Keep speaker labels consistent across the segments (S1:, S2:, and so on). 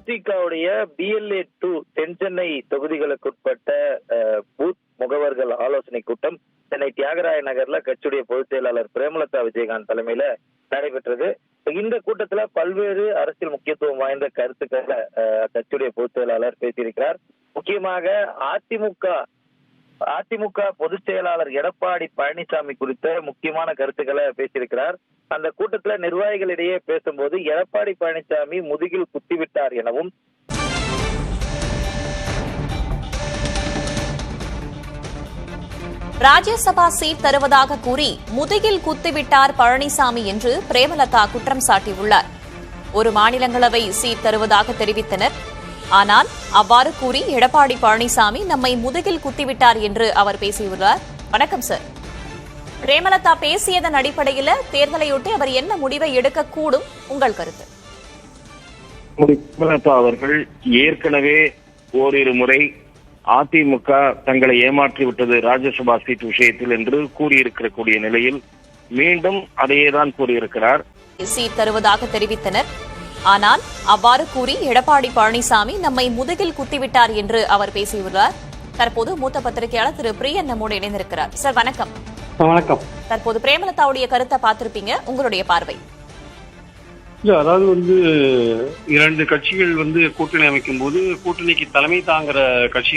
S1: தேமுதிகவுடைய BLA 2 தென்சென்னை தொகுதிகளுக்குட்பட்ட booth முகவர்கள் ஆலோசனை கூட்டம் சென்னை தியாகராய நகர்ல கட்சியுடைய பொதுச் செயலாளர் பிரேமலதா விஜயகாந்த் தலைமையில நடைபெற்றது. இந்த கூட்டத்துல பல்வேறு அரசியல் முக்கியத்துவம் வாய்ந்த கருத்துக்களை கட்சியுடைய பொதுச் செயலாளர் பேசியிருக்கிறார். முக்கியமாக அதிமுக பொதுச் செயலாளர் எடப்பாடி பழனிசாமி குறித்த முக்கியமான கருத்துக்களை பேசியிருக்கிறார். அந்த கூட்டத்துல நிர்வாகிகளிடையே பேசும்போது எடப்பாடி பழனிசாமி முதுகில் குத்திவிட்டார் எனவும்,
S2: ராஜ்யசபா சீட் தருவதாக கூறி முதுகில் குத்திவிட்டார் பழனிசாமி என்று பிரேமலதா குற்றம் சாட்டியுள்ளார். ஒரு மாநிலங்களவை சீட் தருவதாக தெரிவித்தனர். ஆனால் அவ்வாறு கூறி எடப்பாடி பழனிசாமி நம்மை முதுகில் குத்திவிட்டார் என்று அவர் பேசியுள்ளார். வணக்கம் சார். பிரேமலதா பேசியதன் அடிப்படையில் தேர்தலையொட்டி அவர் என்ன முடிவை எடுக்கக்கூடும், உங்கள் கருத்து?
S3: பிரேமலதா அவர்கள் ஏற்கனவே ஓரிரு முறை அதிமுக தங்களை ஏமாற்றிவிட்டது ராஜ்யசபா சீட் விஷயத்தில் என்று கூறியிருக்கக்கூடிய நிலையில் மீண்டும் அதையேதான் கூறியிருக்கிறார்.
S2: சீட் தருவதாக தெரிவித்தனர். ஆனால் அவ்வாறு கூறி எடப்பாடி பழனிசாமி நம்மை முதுகில் குத்திவிட்டார் என்று அவர் பேசியுள்ளார். தற்போது மூத்த பத்திரிகையாளர் திரு பிரியன் நம்மோடு இணைந்திருக்கிறார். சார் வணக்கம்.
S4: வணக்கம்.
S2: தற்போது பிரேமலதாவுடைய கருத்தை பார்த்திருப்பீங்க, உங்களுடைய பார்வை?
S4: அதாவது இரண்டு கட்சிகள் கூட்டணி அமைக்கும் போது கூட்டணிக்கு தலைமை தாங்குற கட்சி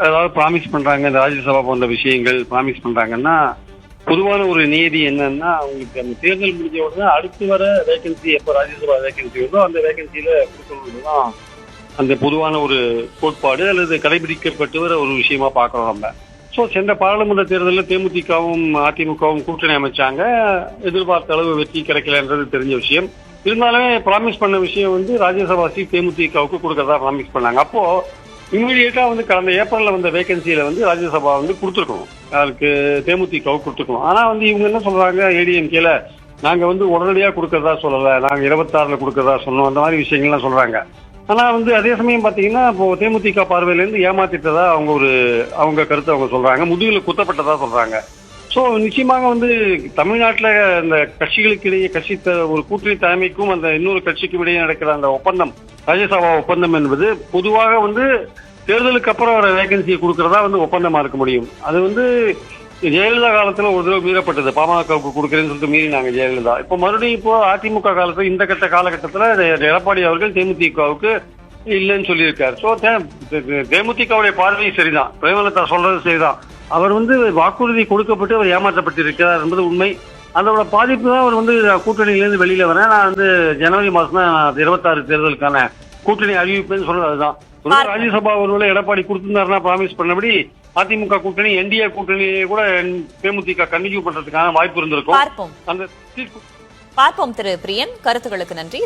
S4: அதாவது ப்ராமிஸ் பண்றாங்க, இந்த ராஜ்யசபா போன்ற விஷயங்கள் ப்ராமிஸ் பண்றாங்கன்னா பொதுவான ஒரு நியதி என்னன்னா, அவங்களுக்கு அந்த தேர்தல் முடிஞ்ச உடனே அடுத்து வர வேகன்சி எப்போ ராஜ்யசபா வேகன்சி வருதோ அந்த வேகன்சியில கொடுக்கணும்னுதான் அந்த பொதுவான ஒரு கோட்பாடு அல்லது கடைபிடிக்கப்பட்டு வர ஒரு விஷயமா பார்க்கறோம் நம்ம. ஸோ சென்ற பாராளுமன்ற தேர்தலில் தேமுதிகவும் அதிமுகவும் கூட்டணி அமைச்சாங்க. எதிர்பார்த்த அளவு வெற்றி கிடைக்கலன்றது தெரிஞ்ச விஷயம். இருந்தாலுமே ப்ராமிஸ் பண்ண விஷயம் ராஜ்யசபா சீட் தேமுதிகவுக்கு கொடுக்கறதா ப்ராமிஸ் பண்ணாங்க. அப்போ இமீடியட்டா கடந்த ஏப்ரல்ல வந்த வேகன்சியில ராஜ்யசபா கொடுத்துருக்கணும், அதுக்கு தேமுதிகவுக்கு கொடுத்துருக்கணும். ஆனா இவங்க என்ன சொல்றாங்க, ஏடிஎம்கேல நாங்க உடனடியா கொடுக்கறதா சொல்லல, நாங்க 26ல கொடுக்கறதா சொன்னோம், அந்த மாதிரி விஷயங்கள்லாம் சொல்றாங்க. ஆனா அதே சமயம் பாத்தீங்கன்னா இப்போ தேமுதிக பார்வையில இருந்து ஏமாத்திட்டதா அவங்க கருத்தை அவங்க சொல்றாங்க, முதுகில குத்தப்பட்டதா சொல்றாங்க. சோ நிச்சயமாக தமிழ்நாட்டுல இந்த கட்சிகளுக்கு இடையே ஒரு கூட்டணி தலைமைக்கும் அந்த இன்னொரு கட்சிக்கும் இடையே நடக்கிற அந்த ஒப்பந்தம், ராஜ்யசபா ஒப்பந்தம் என்பது பொதுவாக தேர்தலுக்கு அப்புறம் வர வேகன்சியை கொடுக்கறதா ஒப்பந்தமா இருக்க முடியும். அது ஜெயலலிதா காலத்துல ஒரு தடவை மீறப்பட்டது, பாமகவுக்கு கொடுக்கறேன்னு சொல்லிட்டு மீறினாங்க ஜெயலலிதா. இப்போ மறுபடியும் இப்போ அதிமுக காலத்துல இந்த காலகட்டத்துல எடப்பாடி அவர்கள் தேமுதிகவுக்கு இல்லைன்னு சொல்லியிருக்காரு. ஸோ தேமுதிகவுடைய பார்வை சரிதான், பிரேமலதா சொல்றது சரிதான். அவர் வாக்குறுதி கொடுக்கப்பட்டு அவர் ஏமாற்றப்பட்டிருக்கிறார் என்பது உண்மை. அதோட பாதிப்பு தான் அவர் கூட்டணியிலிருந்து வெளியில வரேன், நான் ஜனவரி மாசம் தான் 26 தேர்தலுக்கான கூட்டணி அறிவிப்பேன்னு சொல்றது. அதுதான் ராஜ்யசபா ஒருவேளை எடப்பாடி கொடுத்திருந்தாருன்னா ப்ராமிஸ் பண்ணபடி அதிமுக கூட்டணி என்டிஏ கூட்டணியை கூட தேமுதிக கண்டினியூ பண்றதுக்கான வாய்ப்பு இருந்திருக்கும்.
S2: பார்ப்போம் திரு பிரியன், கருத்துக்களுக்கு நன்றி.